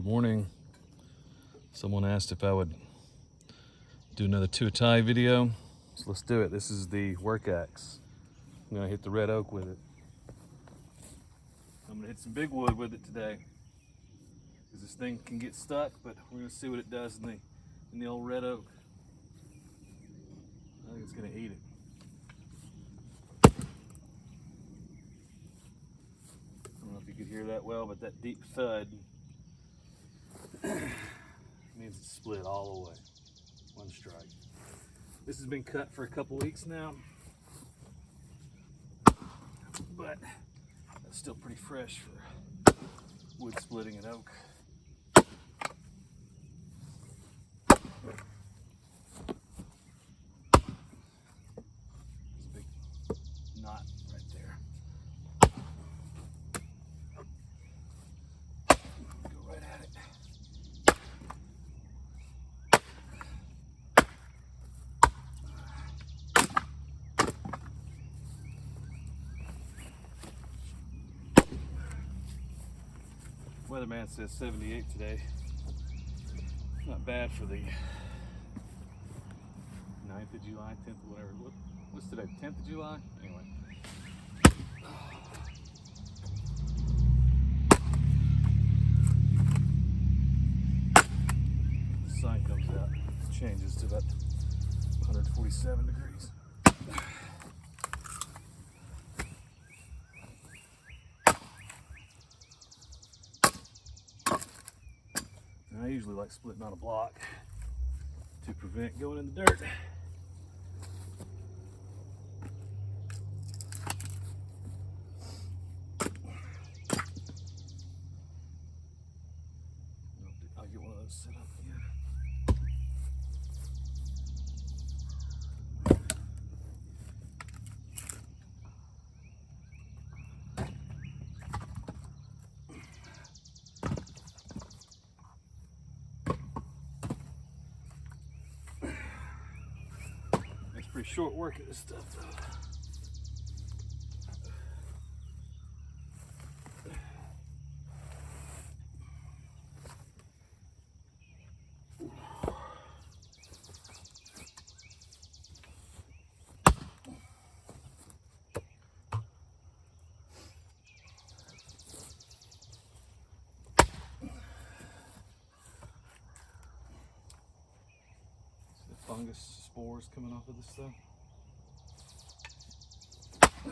morning. Someone asked if I would do another Tuatahi video, so let's do it. This is the work axe. I'm gonna hit the red oak with it. I'm gonna hit some big wood with it today, because this thing can get stuck, but we're gonna see what it does in the old red oak. I think it's gonna eat it. I don't know if you could hear that well, but that deep thud means it's split all the way. One strike. This has been cut for a couple weeks now, but that's still pretty fresh for wood splitting in oak. There's a big knot right there. Go right at it. Weatherman says 78 today. Not bad for the 9th of July, 10th, whatever. What's today? 10th of July? Anyway. The sun comes out, it changes to about 147 degrees. I usually like splitting on a block to prevent going in the dirt. I'll get one of those set up again. Pretty short work at this stuff though. Fungus spores coming off of this stuff. It's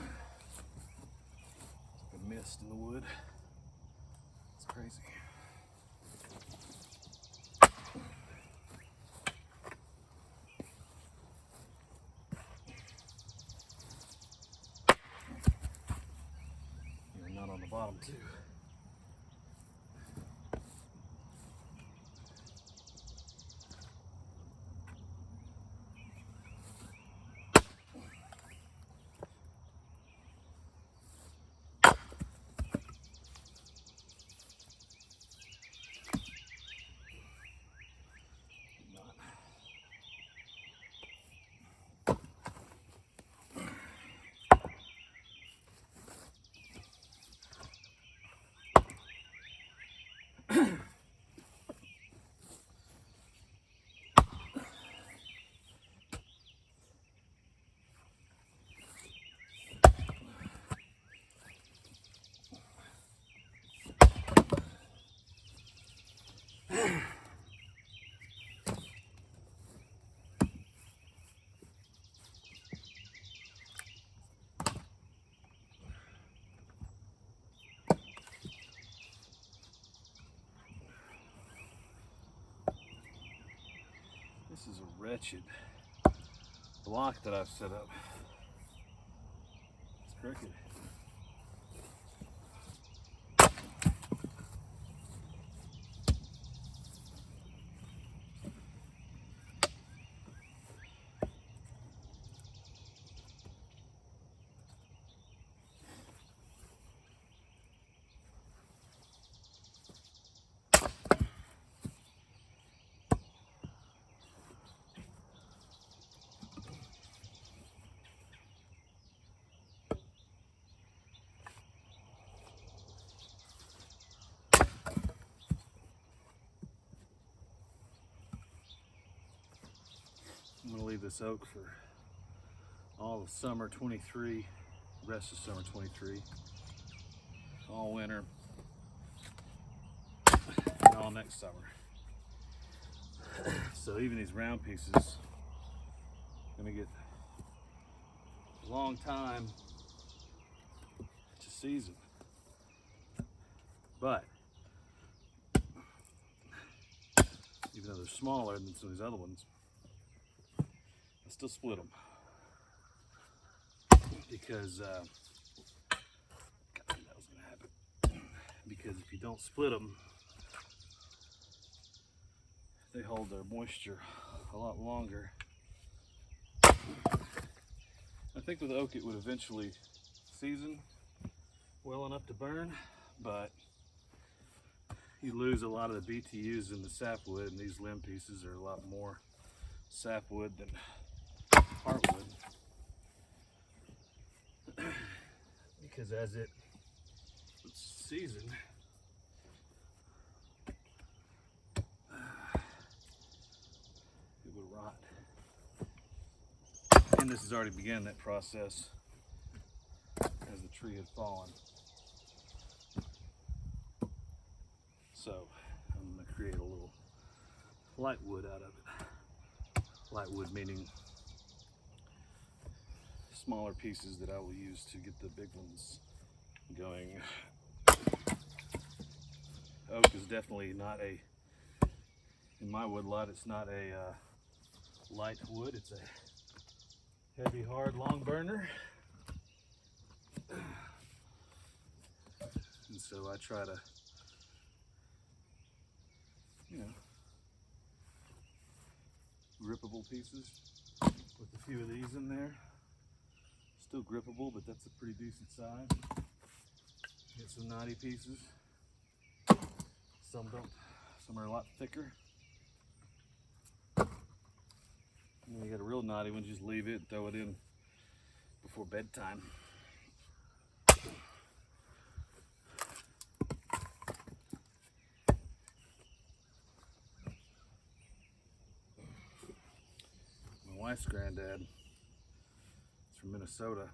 like a mist in the wood. It's crazy. Yeah, not on the bottom too. This is a wretched block that I've set up. It's crooked. leave this oak for all of summer 23, rest of summer 23, all winter, and all next summer. So even these round pieces, gonna get a long time to season. But even though they're smaller than some of these other ones, I still split them because God, that was gonna happen. Because if you don't split them, they hold their moisture a lot longer. I think with oak it would eventually season well enough to burn, but you lose a lot of the BTUs in the sapwood, and these limb pieces are a lot more sapwood than heartwood. Because as it would season, it would rot. And this has already begun that process as the tree had fallen. So I'm going to create a little light wood out of it. Light wood meaning smaller pieces that I will use to get the big ones going. Oak is definitely not a, in my wood lot, it's not a light wood. It's a heavy, hard, long burner. And so I try to, you know, grippable pieces with a few of these in there. Still grippable, but that's a pretty decent size. Get some knotty pieces. Some don't. Some are a lot thicker. And when you get a real knotty one, just leave it, throw it in before bedtime. My wife's granddad is from Minnesota,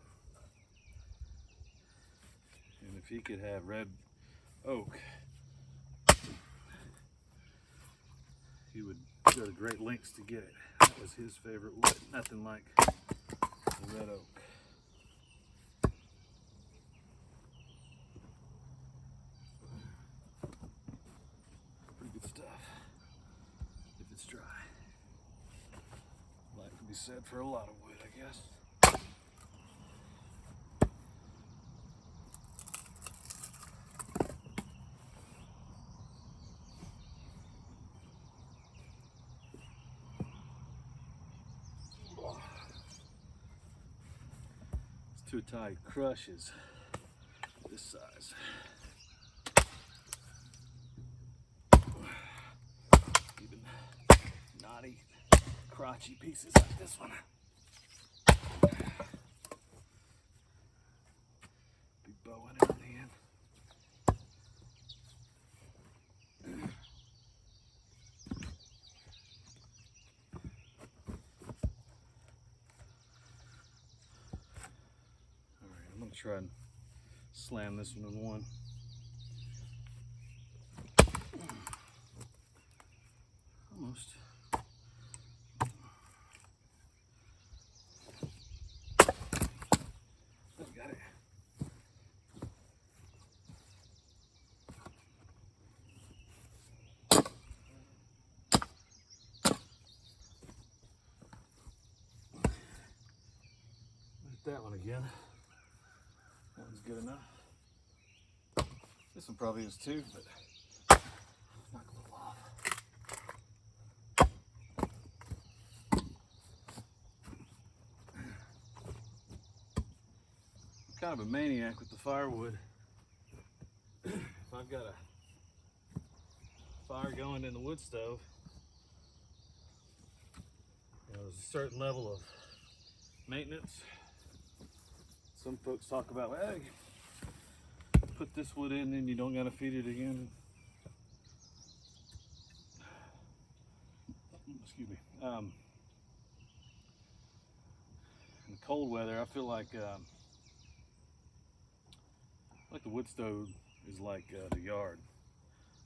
and if he could have red oak, he would go to great lengths to get it. That was his favorite wood. Nothing like the red oak. Pretty good stuff if it's dry. That can be said for a lot of wood, I guess. Tuatahi crushes this size. Even knotty, crotchy pieces like this one. Be bowing it in the end. I'm gonna try and slam this one in one. Almost. I've got it. Hit that one again. That one's good enough. This one probably is too, but knock a little off. I'm kind of a maniac with the firewood. If I've got a fire going in the wood stove, you know, there's a certain level of maintenance. Some folks talk about, well, you put this wood in and you don't gotta feed it again. Excuse me. cold weather, I feel like the wood stove is like the yard.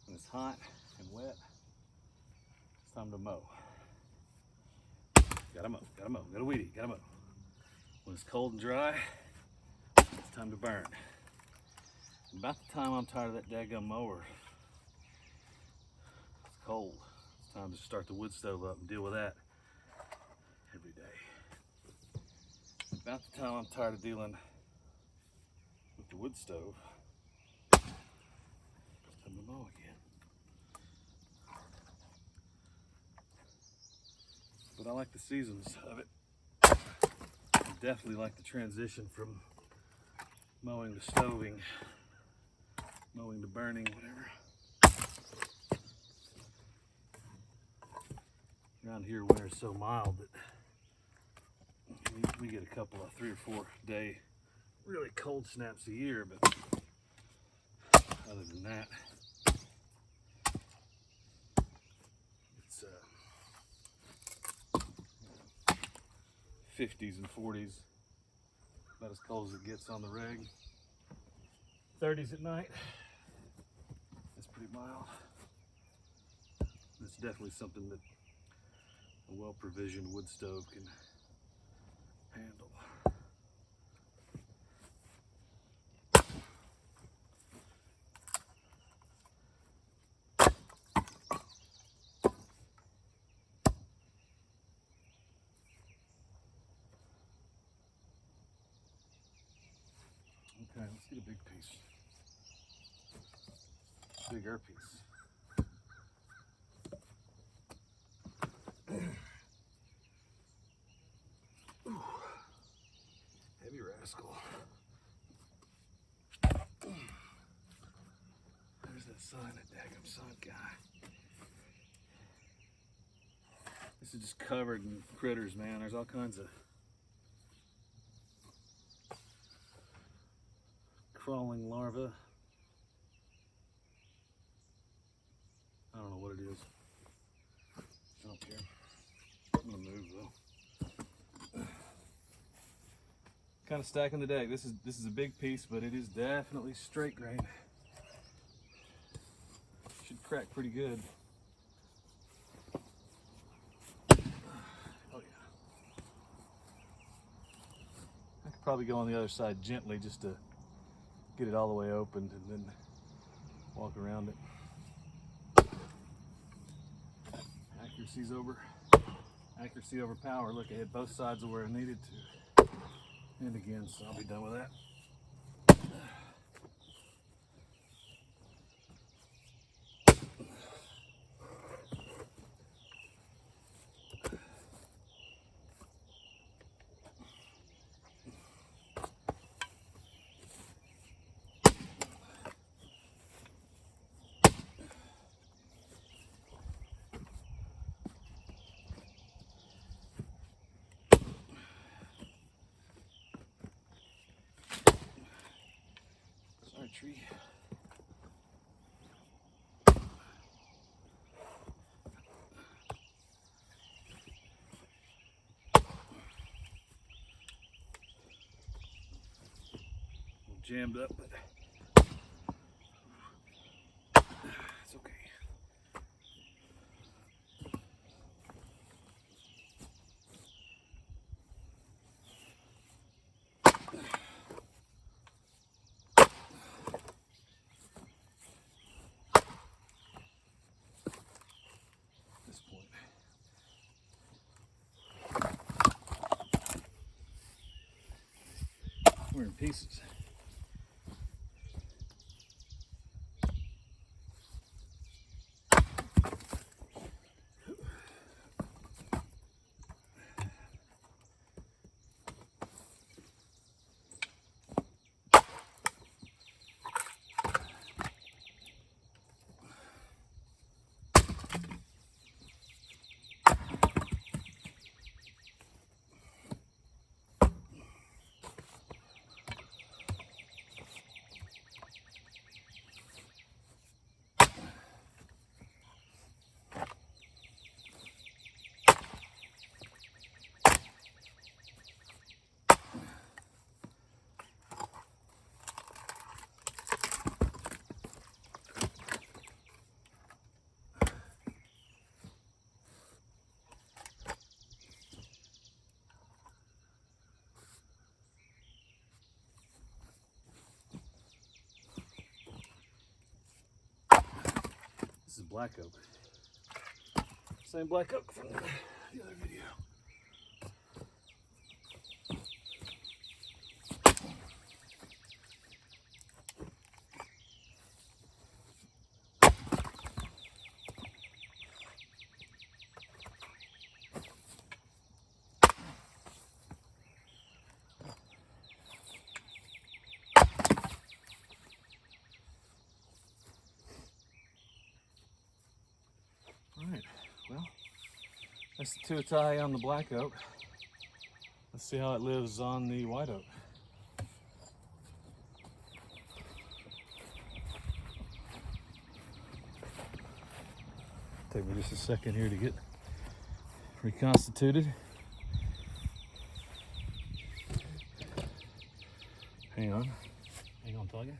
When it's hot and wet, it's time to mow. Gotta mow, gotta weed eat, gotta mow. When it's cold and dry, it's time to burn. About the time I'm tired of that daggum mower, it's cold. It's time to start the wood stove up and deal with that every day. About the time I'm tired of dealing with the wood stove, it's time to mow again. But I like the seasons of it. I definitely like the transition from mowing to stoving, mowing to burning, whatever. Around here, winter's so mild that we get a couple of 3 or 4 day really cold snaps a year, but other than that, it's 50s and 40s, about as cold as it gets on the reg. 30s at night, it's pretty mild. It's definitely something that a well-provisioned wood stove can handle. Okay, let's get a big piece. Bigger piece. Ooh, heavy rascal. There's that sign, that daggum sun guy. This is just covered in critters, man. There's all kinds of crawling larvae. I don't know what it is. I don't care. I'm gonna move though. Kind of stacking the deck. This is a big piece, but it is definitely straight grain. Should crack pretty good. Oh yeah. I could probably go on the other side gently just to get it all the way opened and then walk around it. Accuracy over power. Look, I hit both sides of where I needed to. And again, so I'll be done with that. Tree. Jammed up, but it's okay. We're in pieces. black oak. Same black oak from the other video. Alright, well, that's the Tuatahi on the black oak. Let's see how it lives on the white oak. Take me just a second here to get reconstituted. Hang on, Tiger.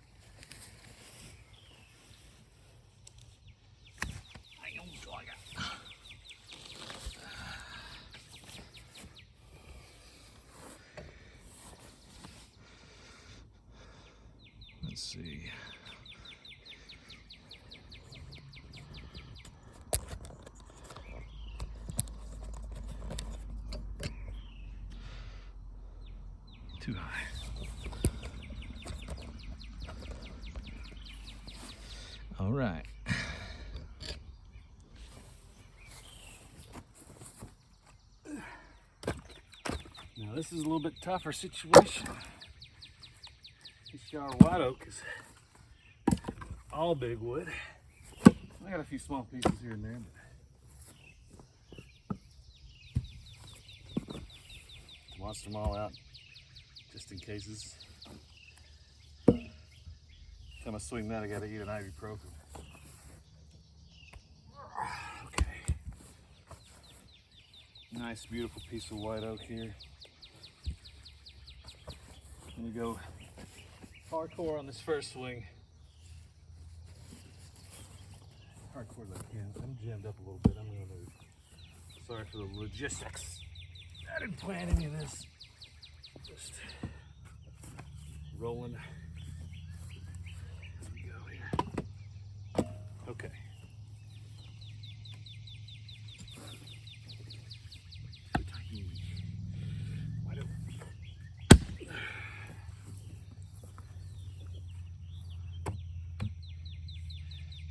Let's see. Too high. All right. Now this is a little bit tougher situation. This jar of white oak is all big wood. I got a few small pieces here and there, but watch them all out just in cases. Time I swing that, I gotta eat an ibuprofen. Okay. Nice, beautiful piece of white oak here. I'm gonna go hardcore on this first swing. Hardcore as I can. I'm jammed up a little bit. I'm gonna move. Sorry for the logistics. I didn't plan any of this. Just rolling. Here we go here. Okay. Wide open.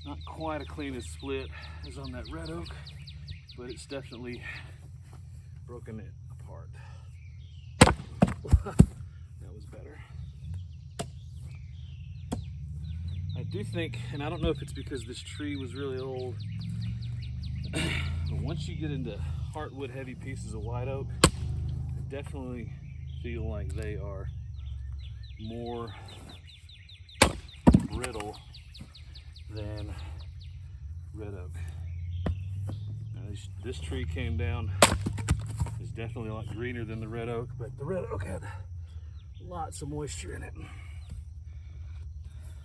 Not quite a clean as split as on that red oak, but it's definitely broken it apart. That was better. I do think, and I don't know if it's because this tree was really old, but once you get into heartwood heavy pieces of white oak, I definitely feel like they are more brittle than red oak. Now this tree came down, is definitely a lot greener than the red oak, but the red oak had lots of moisture in it.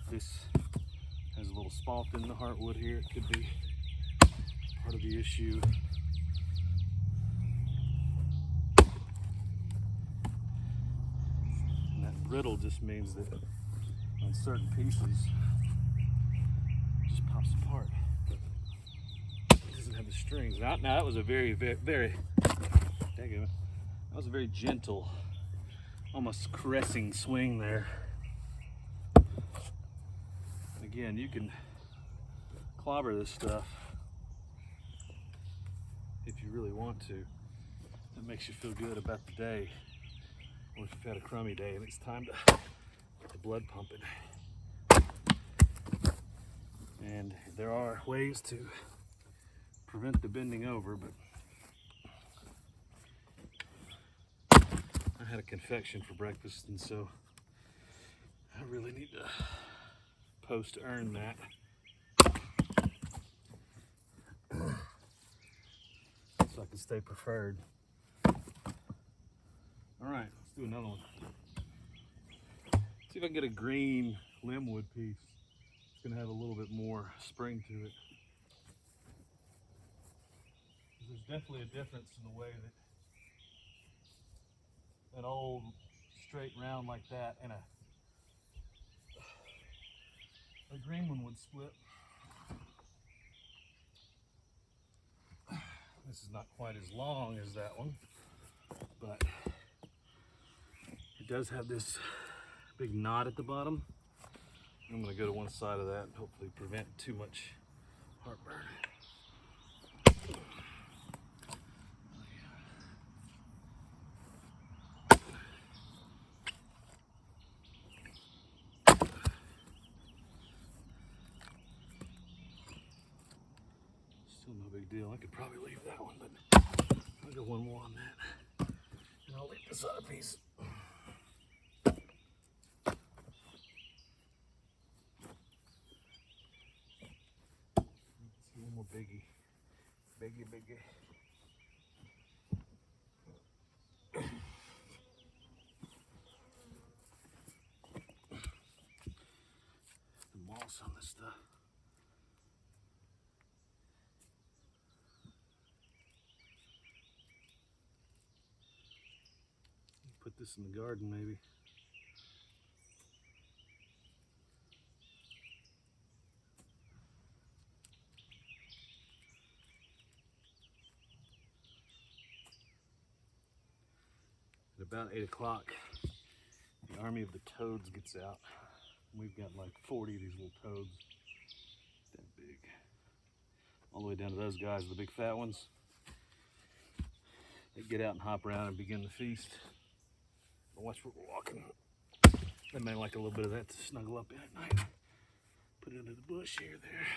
This has a little spalt in the heartwood here. It could be part of the issue. And that brittle just means that on certain pieces, it just pops apart. It doesn't have the strings. Now that was a very, that was a very gentle, almost caressing swing there. Again, you can clobber this stuff if you really want to. That makes you feel good about the day. Or if you've had a crummy day and it's time to get the blood pumping. And there are ways to prevent the bending over, but I had a confection for breakfast, and so I really need to post to earn that. So I can stay preferred. All right, let's do another one. See if I can get a green limbwood piece. It's gonna have a little bit more spring to it. There's definitely a difference in the way that an old straight round like that and a green one would split. This is not quite as long as that one, but it does have this big knot at the bottom. I'm going to go to one side of that and hopefully prevent too much heartburn. Still no big deal. I could probably leave that one, but I'll go one more on that. And I'll leave this other piece. One more biggie. Biggie. The moss on this stuff. Put this in the garden maybe. At about 8 o'clock, the army of the toads gets out. We've got like 40 of these little toads. That big. All the way down to those guys, the big fat ones. They get out and hop around and begin the feast. But watch where we're walking. They may like a little bit of that to snuggle up in at night. Put it under the bush here, there.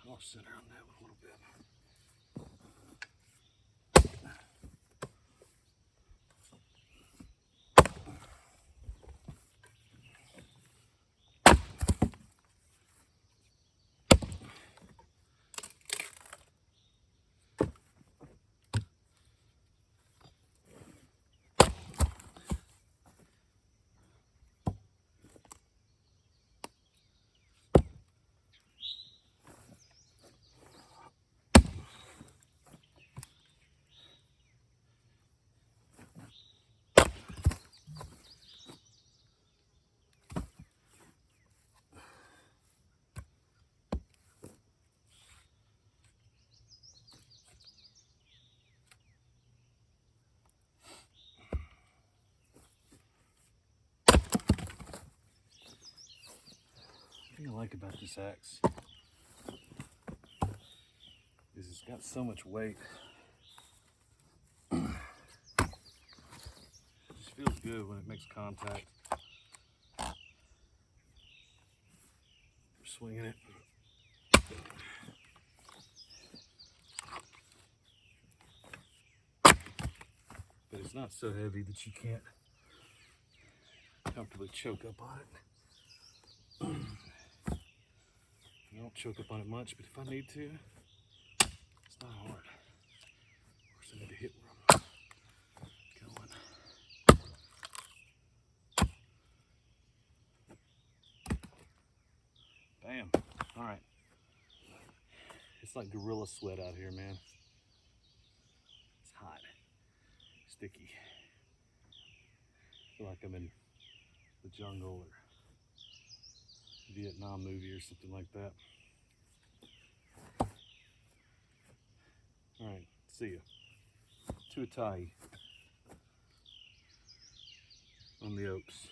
Off center on that one a little bit. The thing I like about this axe is it's got so much weight. It just feels good when it makes contact. We're swinging it. But it's not so heavy that you can't comfortably choke up on it. I don't choke up on it much, but if I need to, it's not hard. Of course, I need to hit where I'm going. Bam. All right. It's like gorilla sweat out here, man. It's hot, sticky. I feel like I'm in the jungle or Vietnam movie or something like that. All right, see ya. Tuatahi on the Oaks.